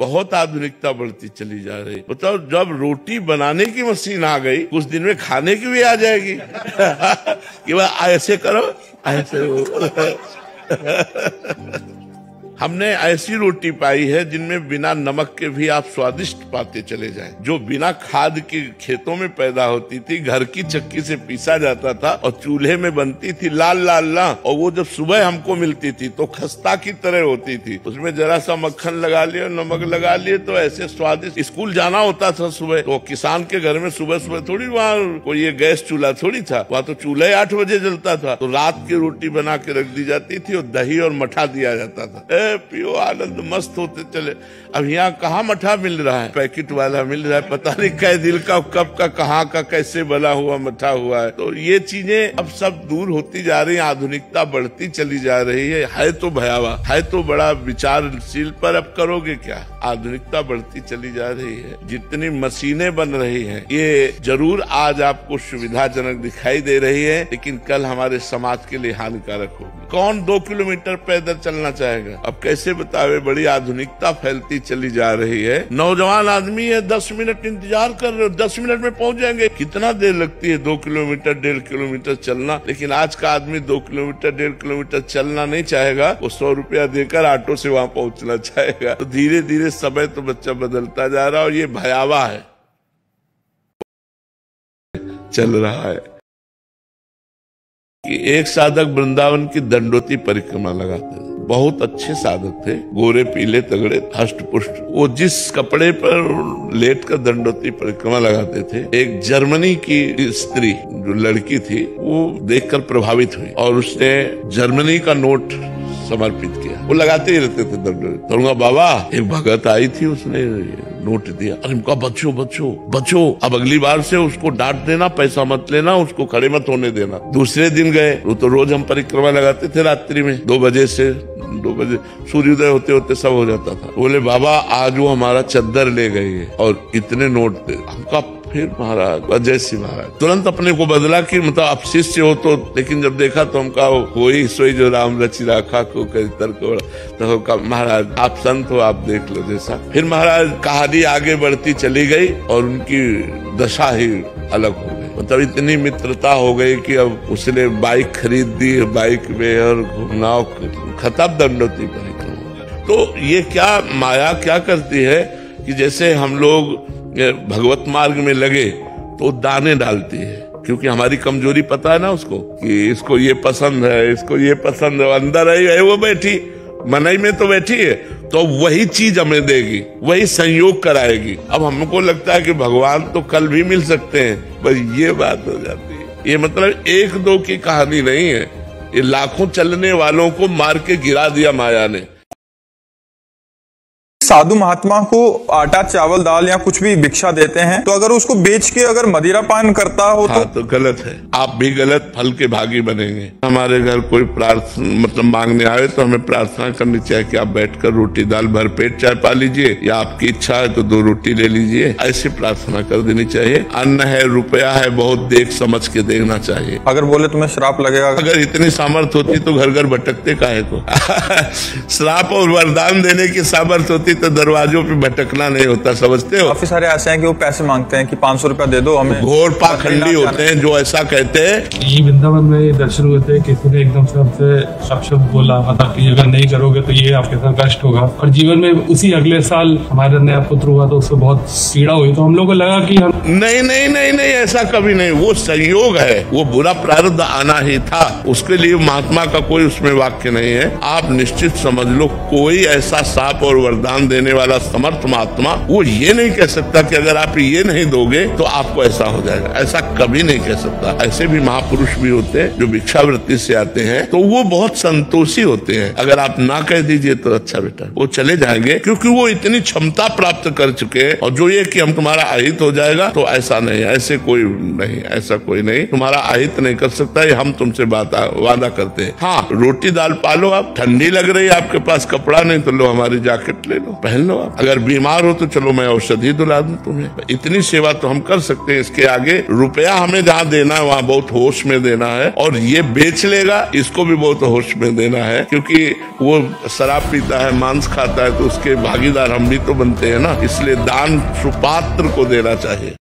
बहुत आधुनिकता बढ़ती चली जा रही। बताओ, जब रोटी बनाने की मशीन आ गई, कुछ दिन में खाने की भी आ जाएगी कि भाई ऐसे करो, ऐसे हमने ऐसी रोटी पाई है जिनमें बिना नमक के भी आप स्वादिष्ट पाते चले जाएं, जो बिना खाद के खेतों में पैदा होती थी, घर की चक्की से पीसा जाता था और चूल्हे में बनती थी लाल लाल ना, और वो जब सुबह हमको मिलती थी तो खस्ता की तरह होती थी। उसमें जरा सा मक्खन लगा लिया, नमक लगा लिए तो ऐसे स्वादिष्ट। स्कूल जाना होता था सुबह, तो किसान के घर में सुबह सुबह थोड़ी वहाँ कोई ये गैस चूल्हा थोड़ी था, वहाँ तो चूल्हा 8 बजे जलता था, तो रात की रोटी बना के रख दी जाती थी और दही और मठा दिया जाता था। पियो, आनंद मस्त होते चले। अब यहाँ कहाँ मठा मिल रहा है, पैकेट वाला मिल रहा है, पता नहीं कै दिल का, कब का, कहाँ का, कैसे बना हुआ मठा हुआ है। तो ये चीजें अब सब दूर होती जा रही है, आधुनिकता बढ़ती चली जा रही है तो भयावह है, तो बड़ा विचारशील, पर अब करोगे क्या। आधुनिकता बढ़ती चली जा रही है, जितनी मशीनें बन रही हैं, ये जरूर आज आपको सुविधाजनक दिखाई दे रही है, लेकिन कल हमारे समाज के लिए हानिकारक होगी। कौन 2 किलोमीटर पैदल चलना चाहेगा। अब कैसे बतावे, बड़ी आधुनिकता फैलती चली जा रही है। नौजवान आदमी है, 10 मिनट इंतजार कर रहे हो, 10 मिनट में पहुंच जाएंगे। कितना देर लगती है 2 किलोमीटर 1.5 किलोमीटर चलना। लेकिन आज का आदमी 2 किलोमीटर 1.5 किलोमीटर चलना नहीं चाहेगा, वो 100 रुपया देकर ऑटो से वहां पहुंचना चाहेगा। तो धीरे धीरे समय तो बच्चा बदलता जा रहा है और ये भयावह है, चल रहा है कि एक साधक वृंदावन की दंडोती परिक्रमा लगाते थे। बहुत अच्छे साधक थे, गोरे पीले तगड़े हष्ट पुष्ट। वो जिस कपड़े पर लेट कर दंडोती परिक्रमा लगाते थे, एक जर्मनी की स्त्री जो लड़की थी वो देखकर प्रभावित हुई और उसने जर्मनी का नोट समर्पित किया। वो लगाते ही रहते थे दंडोती। तो बाबा, एक भगत आई थी, उसने नोट दिया। अरे उनका बच्चों बच्चों बच्चों, अब अगली बार से उसको डांट देना, पैसा मत लेना, उसको खड़े मत होने देना। दूसरे दिन गए, वो तो रोज हम परिक्रमा लगाते थे रात्रि में 2 बजे से 2 बजे, सूर्योदय होते होते सब हो जाता था। बोले बाबा, आज वो हमारा चद्दर ले गए और इतने नोट दे। हमका फिर महाराज जय श्री महाराज तुरंत अपने को बदला कि मतलब आप शिष्य हो तो, लेकिन जब देखा तो हमका कोई सोई जो राम रचि राखा को तो महाराज आप संत हो, आप देख लो जैसा। फिर महाराज कहानी आगे बढ़ती चली गई और उनकी दशा ही अलग हो गई। मतलब इतनी मित्रता हो गई कि अब उसने बाइक खरीद दी, बाइक में और घुमाओ खत्म दंडोती परिक्रमा। तो ये क्या माया क्या करती है कि जैसे हम लोग भगवत मार्ग में लगे तो दाने डालती है, क्योंकि हमारी कमजोरी पता है ना उसको कि इसको ये पसंद है, इसको ये पसंद है, अंदर है वो बैठी मनई में तो बैठी है, तो वही चीज हमें देगी, वही संयोग कराएगी। अब हमको लगता है कि भगवान तो कल भी मिल सकते हैं, बस ये बात हो जाती है। ये मतलब 1-2 की कहानी नहीं है, ये लाखों चलने वालों को मार के गिरा दिया माया ने। साधु महात्मा को आटा चावल दाल या कुछ भी भिक्षा देते हैं, तो अगर उसको बेच के अगर मदिरा पान करता हो तो गलत है। आप भी गलत फल के भागी बनेंगे। हमारे घर कोई प्रार्थना मतलब मांगने आए तो हमें प्रार्थना करनी चाहिए कि आप बैठकर रोटी दाल भर पेट चाय पा लीजिए, या आपकी इच्छा है तो 2 रोटी ले लीजिए, ऐसी प्रार्थना कर देनी चाहिए। अन्न है, रुपया है, बहुत देख समझ के देना चाहिए। अगर बोले तुम्हें श्राप लगेगा, अगर इतनी सामर्थ होती तो घर घर भटकते काहे को श्राप और वरदान देने की सामर्थ होती तो दरवाजों पे भटकना नहीं होता, समझते हो। काफी सारे ऐसे हैं कि वो पैसे मांगते हैं कि 500 रुपया दे दो हमें। घोर पाखंडी होते हैं जो ऐसा कहते हैं। ये वृंदावन में ये दर्शन हुए थे, किसी ने एकदम से हमसे शब्द बोला, मतलब कि अगर नहीं करोगे तो ये आपके साथ कष्ट होगा। और जीवन में उसी अगले साल हमारे नया पुत्र हुआ तो उससे बहुत पीड़ा हुई, तो हम लोग को लगा कि हम नहीं ऐसा कभी नहीं, वो संयोग है, वो बुरा प्रारब्ध आना ही था, उसके लिए महात्मा का कोई उसमें वाक्य नहीं है। आप निश्चित समझ लो, कोई ऐसा साप और वरदान देने वाला समर्थ महात्मा वो ये नहीं कह सकता कि अगर आप ये नहीं दोगे तो आपको ऐसा हो जाएगा, ऐसा कभी नहीं कह सकता। ऐसे भी महापुरुष भी होते हैं जो भिक्षावृत्ति से आते हैं, तो वो बहुत संतोषी होते हैं। अगर आप ना कह दीजिए तो अच्छा बेटा, वो चले जाएंगे, क्योंकि वो इतनी क्षमता प्राप्त कर चुके हैं। और जो ये कि हम तुम्हारा अहित हो जाएगा, तो ऐसा नहीं, ऐसे कोई नहीं, ऐसा कोई नहीं, तुम्हारा अहित नहीं कर सकता, ये हम तुमसे वादा करते हैं। हाँ, रोटी दाल पालो, आप ठंडी लग रही है, आपके पास कपड़ा नहीं तो लो हमारी जैकेट ले लो, पहन लो आप। अगर बीमार हो तो चलो मैं औषधि दिला दूं तुम्हें। इतनी सेवा तो हम कर सकते हैं। इसके आगे रुपया हमें जहाँ देना है वहाँ बहुत होश में देना है, और ये बेच लेगा इसको भी बहुत होश में देना है, क्योंकि वो शराब पीता है, मांस खाता है, तो उसके भागीदार हम भी तो बनते हैं ना। इसलिए दान सुपात्र को देना चाहिए।